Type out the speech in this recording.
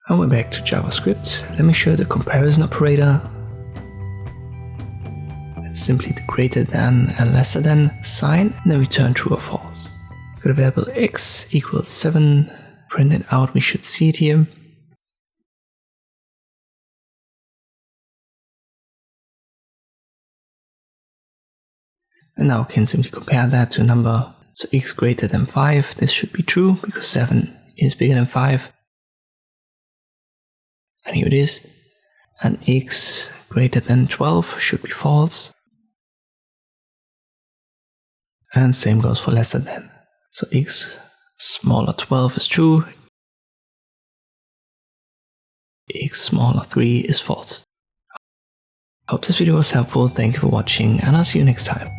And we're back to JavaScript. Let me show the comparison operator. It's simply the greater than and lesser than sign, and then return true or false. Got a variable x equals 7, print it out, we should see it here. And now we can simply compare that to a number. So x greater than 5, this should be true because 7 is bigger than 5. And here it is. And x greater than 12 should be false. And same goes for lesser than. So x smaller 12 is true. X smaller 3 is false. I hope this video was helpful. Thank you for watching, and I'll see you next time.